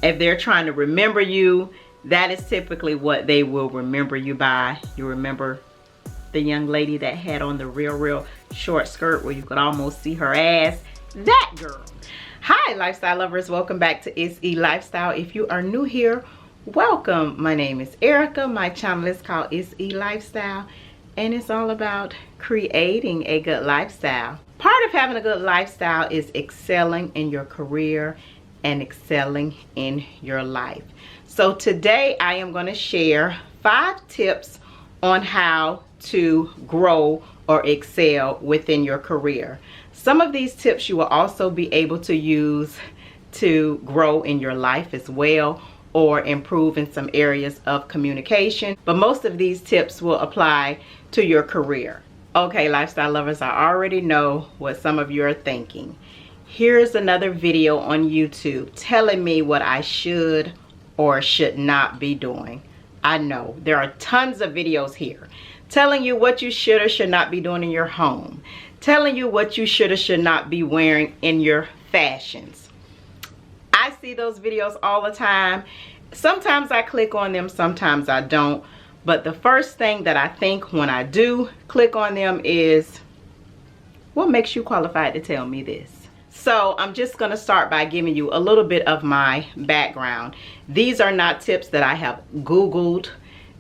If they're trying to remember you, that is typically what they will remember you by. You remember the young lady that had on the real short skirt where you could almost see her ass? That girl. Hi lifestyle lovers, welcome back to ItsELifeStyle. If you are new here, welcome. My name is Erica. My channel is called ItsELifeStyle, and it's all about creating a good lifestyle. Part of having a good lifestyle is excelling in your career and excelling in your life. So today I am going to share 5 tips on how to grow or excel within your career. Some of these tips you will also be able to use to grow in your life as well, or improve in some areas of communication. But most of these tips will apply to your career. Okay, lifestyle lovers, I already know what some of you are thinking. Here's another video on YouTube telling me what I should or should not be doing. I know there are tons of videos here telling you what you should or should not be doing in your home, telling you what you should or should not be wearing in your fashions. I see those videos all the time. Sometimes I click on them, sometimes I don't. But the first thing that I think when I do click on them is, what makes you qualified to tell me this? So I'm just going to start by giving you a little bit of my background. These are not tips that I have Googled.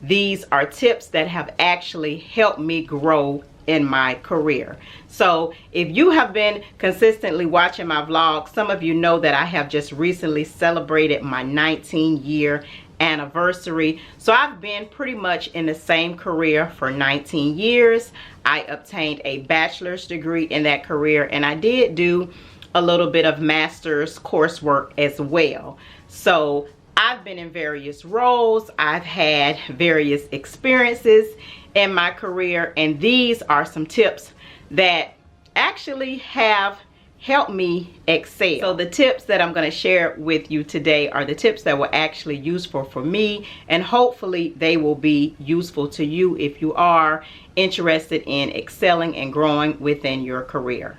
These are tips that have actually helped me grow in my career. So if you have been consistently watching my vlogs, some of you know that I have just recently celebrated my 19-year anniversary. So I've been pretty much in the same career for 19 years. I obtained a bachelor's degree in that career, and I did do a little bit of master's coursework as well. So I've been in various roles. I've had various experiences in my career, and these are some tips that actually have helped me excel. So the tips that I'm going to share with you today are the tips that were actually useful for me, and hopefully they will be useful to you if you are interested in excelling and growing within your career.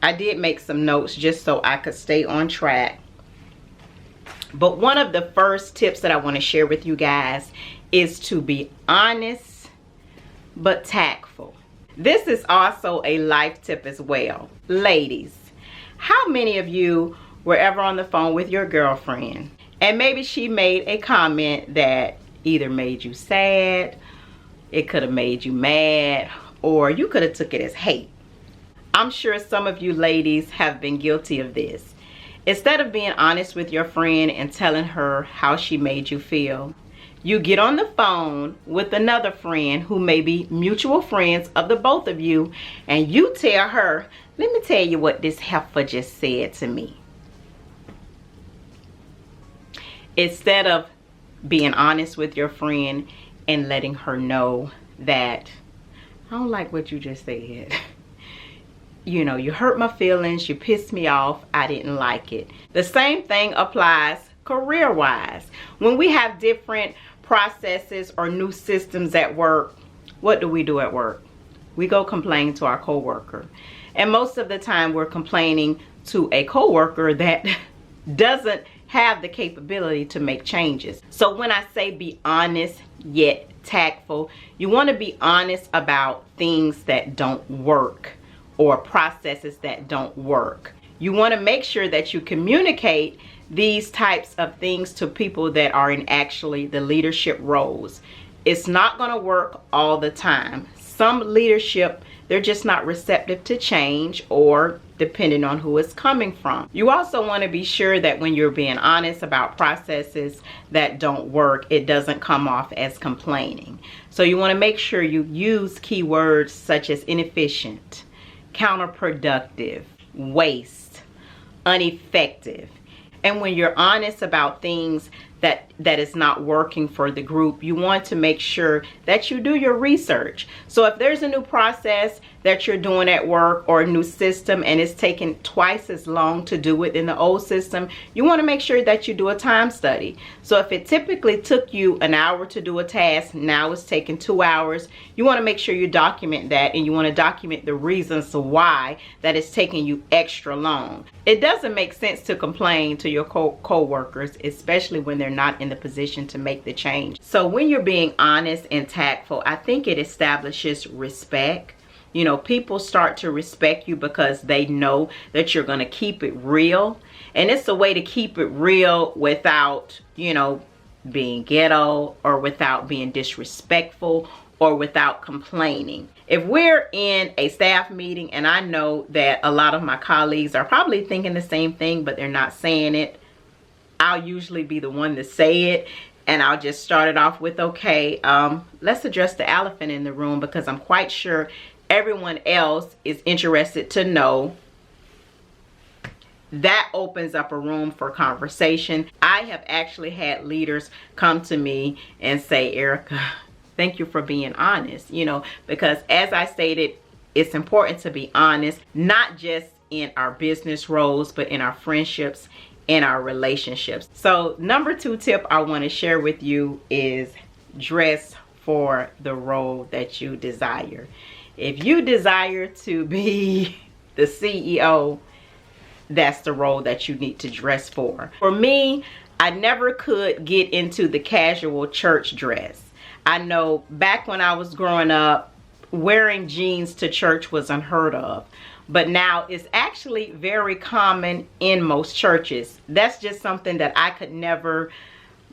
I did make some notes just so I could stay on track. But one of the first tips that I want to share with you guys is to be honest but tactful. This is also a life tip as well. Ladies, how many of you were ever on the phone with your girlfriend and maybe she made a comment that either made you sad, it could have made you mad, or you could have took it as hate? I'm sure some of you ladies have been guilty of this. Instead of being honest with your friend and telling her how she made you feel, you get on the phone with another friend who may be mutual friends of the both of you, and you tell her, let me tell you what this heifer just said to me. Instead of being honest with your friend and letting her know that, I don't like what you just said. You know, you hurt my feelings, you pissed me off, I didn't like it. The same thing applies career-wise. When we have different processes or new systems at work, what do we do at work? We go complain to our coworker. And most of the time we're complaining to a coworker that doesn't have the capability to make changes. So when I say be honest yet tactful, you want to be honest about things that don't work or processes that don't work. You want to make sure that you communicate these types of things to people that are in actually the leadership roles. It's not going to work all the time. Some leadership, they're just not receptive to change, or depending on who it's coming from. You also want to be sure that when you're being honest about processes that don't work, it doesn't come off as complaining. So you want to make sure you use keywords such as inefficient, counterproductive, waste, ineffective. And when you're honest about things that is not working for the group, you want to make sure that you do your research. So if there's a new process that you're doing at work or a new system and it's taking twice as long to do it than the old system, you want to make sure that you do a time study. So if it typically took you an hour to do a task, now it's taking 2 hours, you want to make sure you document that, and you want to document the reasons why that it's taking you extra long. It doesn't make sense to complain to your co-workers, especially when they're not in the position to make the change. So when you're being honest and tactful, I think it establishes respect. You know, people start to respect you because they know that you're going to keep it real. And it's a way to keep it real without, you know, being ghetto or without being disrespectful or without complaining. If we're in a staff meeting, and I know that a lot of my colleagues are probably thinking the same thing, but they're not saying it, I'll usually be the one to say it. And I'll just start it off with, okay, let's address the elephant in the room, because I'm quite sure everyone else is interested to know. That opens up a room for conversation. I have actually had leaders come to me and say, Erica, thank you for being honest, you know, because as I stated, it's important to be honest, not just in our business roles, but in our friendships, in our relationships. So number 2 tip I want to share with you is dress for the role that you desire. If you desire to be the CEO, that's the role that you need to dress for. For me, I never could get into the casual church dress. I know back when I was growing up, wearing jeans to church was unheard of. But now it's actually very common in most churches. That's just something that I could never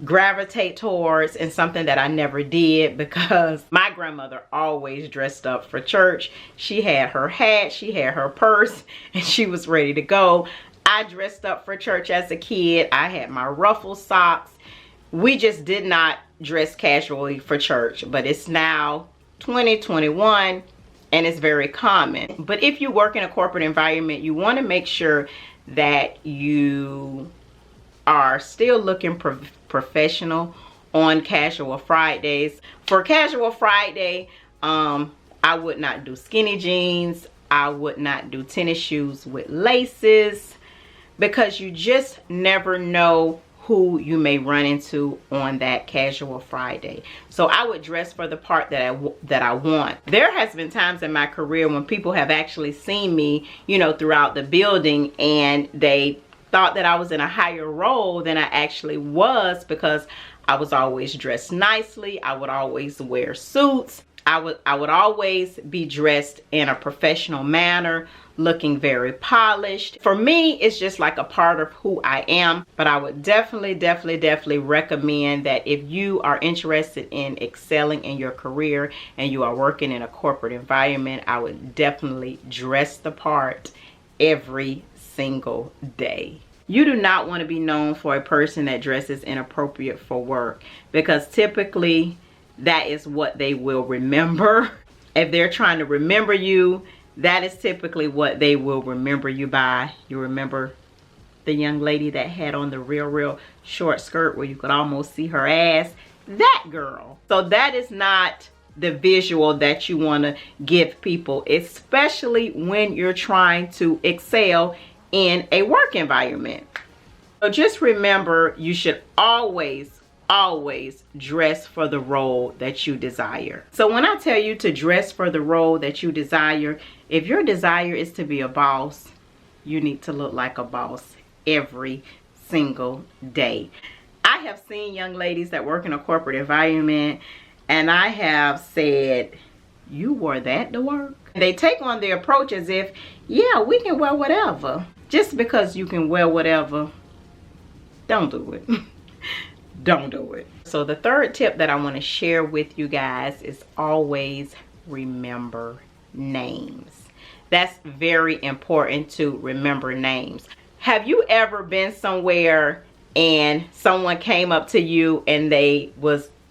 gravitate towards, and something that I never did, because my grandmother always dressed up for church. She had her hat, she had her purse, and she was ready to go. I dressed up for church as a kid. I had my ruffle socks. We just did not dress casually for church, but it's now 2021 and it's very common. But if you work in a corporate environment, you want to make sure that you are still looking professional on casual Fridays. For casual Friday, I would not do skinny jeans. I would not do tennis shoes with laces, because you just never know who you may run into on that casual Friday. So I would dress for the part that I want. There has been times in my career when people have actually seen me, you know, throughout the building, and they thought that I was in a higher role than I actually was, because I was always dressed nicely. I would always wear suits. I would always be dressed in a professional manner, looking very polished. For me, it's just like a part of who I am. But I would definitely recommend that if you are interested in excelling in your career and you are working in a corporate environment, I would definitely dress the part every single day. You do not want to be known for a person that dresses inappropriate for work, because typically that is what they will remember. If they're trying to remember you, that is typically what they will remember you by. You remember the young lady that had on the real short skirt where you could almost see her ass? That girl. So that is not the visual that you want to give people, especially when you're trying to excel in a work environment. So just remember, you should always dress for the role that you desire. So when I tell you to dress for the role that you desire, if your desire is to be a boss, you need to look like a boss every single day. I have seen young ladies that work in a corporate environment, and I have said, you wore that to work? They take on the approach as if, yeah, we can wear whatever. Just because you can wear whatever, don't do it. Don't do it. So the third tip that I want to share with you guys is always remember names. That's very important, to remember names. Have you ever been somewhere and someone came up to you and they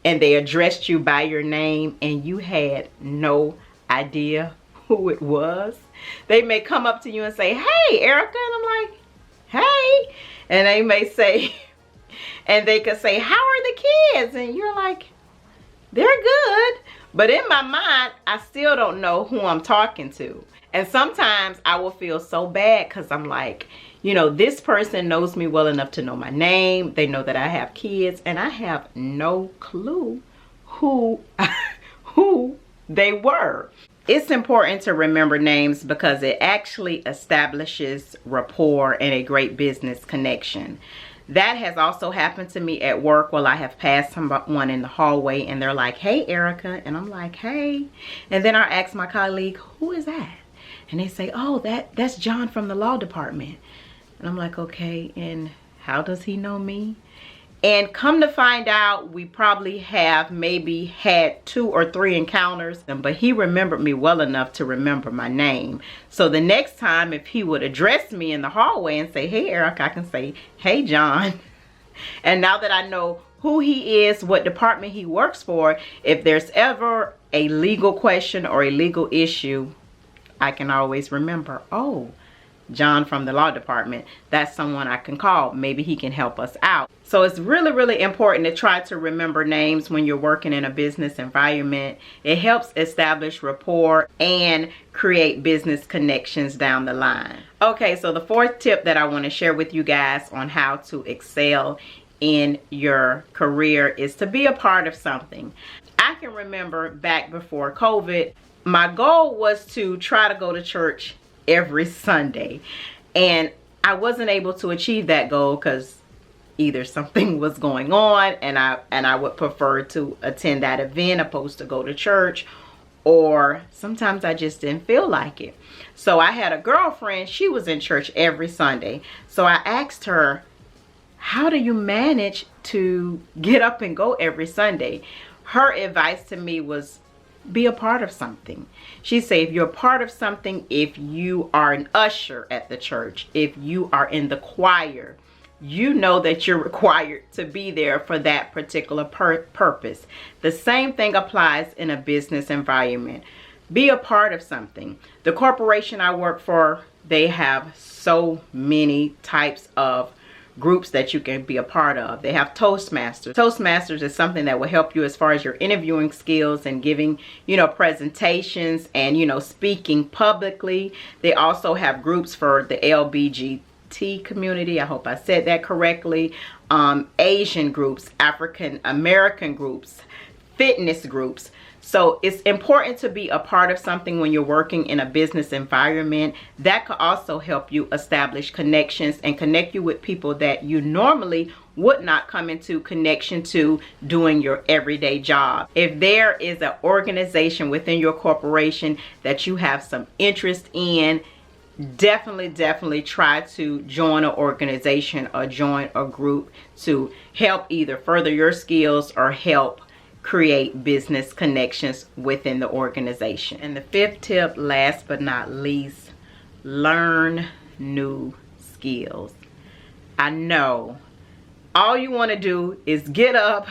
addressed you by your name and you had no idea who it was? They may come up to you and say, hey, Erica, and I'm like, hey, and they may say, And they could say, how are the kids? And you're like, they're good. But in my mind, I still don't know who I'm talking to. And sometimes I will feel so bad because I'm like, you know, this person knows me well enough to know my name. They know that I have kids, and I have no clue who they were. It's important to remember names because it actually establishes rapport and a great business connection. That has also happened to me at work while I have passed someone in the hallway and they're like, hey, Erica. And I'm like, hey. And then I ask my colleague, who is that? And they say, oh, that's John from the law department. And I'm like, okay, and how does he know me? And come to find out, we probably have maybe had 2 or 3 encounters, but he remembered me well enough to remember my name. So the next time, if he would address me in the hallway and say, hey, Eric, I can say, hey, John. And now that I know who he is, what department he works for, if there's ever a legal question or a legal issue, I can always remember, oh, John from the law department, that's someone I can call. Maybe he can help us out. So it's really, really important to try to remember names when you're working in a business environment. It helps establish rapport and create business connections down the line. Okay, so the 4th tip that I want to share with you guys on how to excel in your career is to be a part of something. I can remember back before COVID, my goal was to try to go to church every Sunday, and I wasn't able to achieve that goal because either something was going on and I would prefer to attend that event opposed to go to church, or sometimes I just didn't feel like it. So I had a girlfriend, she was in church every Sunday. So I asked her, how do you manage to get up and go every Sunday? Her advice to me was, be a part of something. She said, if you're a part of something, if you are an usher at the church, if you are in the choir, you know that you're required to be there for that particular purpose. The same thing applies in a business environment. Be a part of something. The corporation I work for, they have so many types of groups that you can be a part of. They have Toastmasters. Toastmasters is something that will help you as far as your interviewing skills and giving, you know, presentations and, you know, speaking publicly. They also have groups for the LGBT community. I hope I said that correctly. Asian groups, African American groups, fitness groups. So it's important to be a part of something when you're working in a business environment. That could also help you establish connections and connect you with people that you normally would not come into connection to doing your everyday job. If there is an organization within your corporation that you have some interest in, definitely try to join an organization or join a group to help either further your skills or help create business connections within the organization. And the 5th tip, last but not least, learn new skills. I know all you want to do is get up,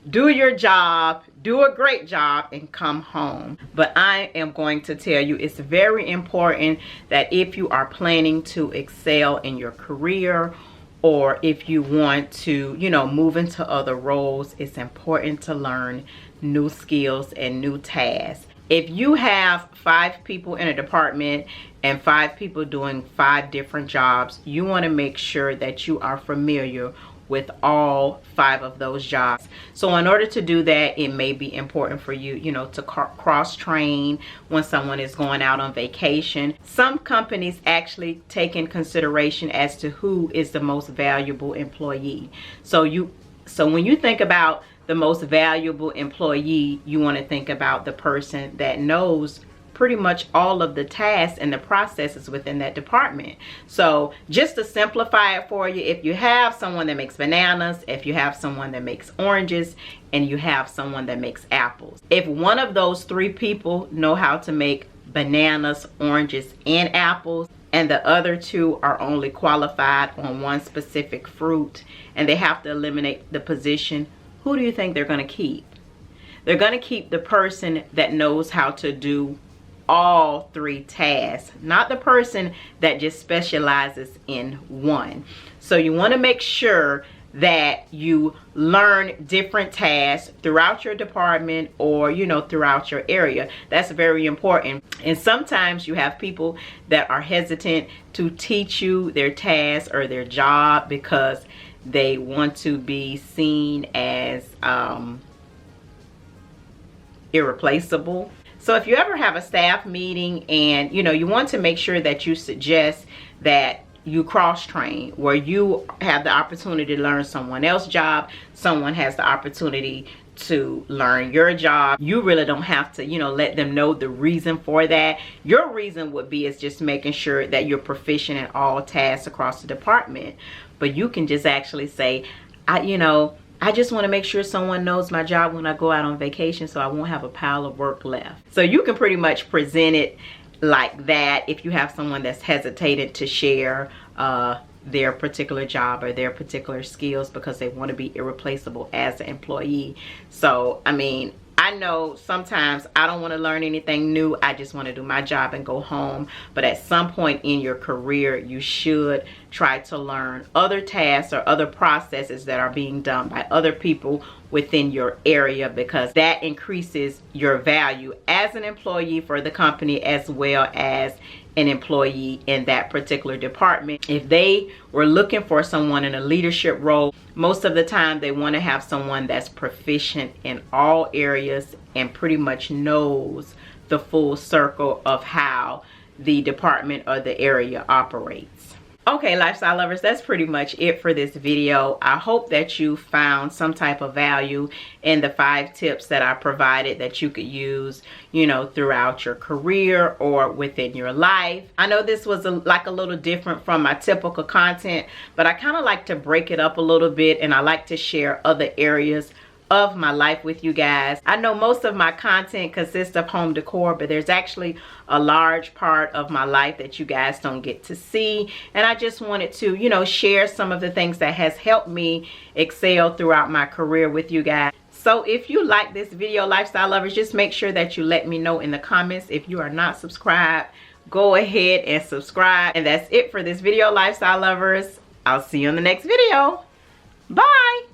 do your job, do a great job, and come home. But I am going to tell you, it's very important that if you are planning to excel in your career, or if you want to, you know, move into other roles, it's important to learn new skills and new tasks. If you have 5 people in a department and 5 people doing 5 different jobs, you want to make sure that you are familiar with all 5 of those jobs. So in order to do that, it may be important for you, you know, to cross-train when someone is going out on vacation. Some companies actually take in consideration as to who is the most valuable employee. So when you think about the most valuable employee, you want to think about the person that knows pretty much all of the tasks and the processes within that department. So just to simplify it for you, if you have someone that makes bananas, if you have someone that makes oranges, and you have someone that makes apples, if one of those 3 people know how to make bananas, oranges, and apples, and the other 2 are only qualified on one specific fruit, and they have to eliminate the position, who do you think they're going to keep? They're going to keep the person that knows how to do all 3 tasks, not the person that just specializes in one. So you want to make sure that you learn different tasks throughout your department or, you know, throughout your area. That's very important. And sometimes you have people that are hesitant to teach you their task or their job because they want to be seen as irreplaceable. So if you ever have a staff meeting and, you know, you want to make sure that you suggest that you cross-train, where you have the opportunity to learn someone else's job, someone has the opportunity to learn your job. You really don't have to, you know, let them know the reason for that. Your reason would be is just making sure that you're proficient in all tasks across the department. But you can just actually say, I just want to make sure someone knows my job when I go out on vacation, so I won't have a pile of work left. So you can pretty much present it like that if you have someone that's hesitated to share their particular job or their particular skills because they want to be irreplaceable as an employee. So, I mean, I know sometimes I don't want to learn anything new. I just want to do my job and go home. But at some point in your career, you should try to learn other tasks or other processes that are being done by other people within your area, because that increases your value as an employee for the company as well as an employee in that particular department. If they were looking for someone in a leadership role, most of the time they want to have someone that's proficient in all areas and pretty much knows the full circle of how the department or the area operates. Okay, lifestyle lovers, that's pretty much it for this video. I hope that you found some type of value in the 5 tips that I provided that you could use, you know, throughout your career or within your life. I know this was like a little different from my typical content, but I kind of like to break it up a little bit, and I like to share other areas of my life with you guys. I know most of my content consists of home decor, but there's actually a large part of my life that you guys don't get to see, and I just wanted to, you know, share some of the things that has helped me excel throughout my career with you guys. So if you like this video, lifestyle lovers, just make sure that you let me know in the comments. If you are not subscribed, go ahead and subscribe. And that's it for this video, lifestyle lovers. I'll see you in the next video. Bye.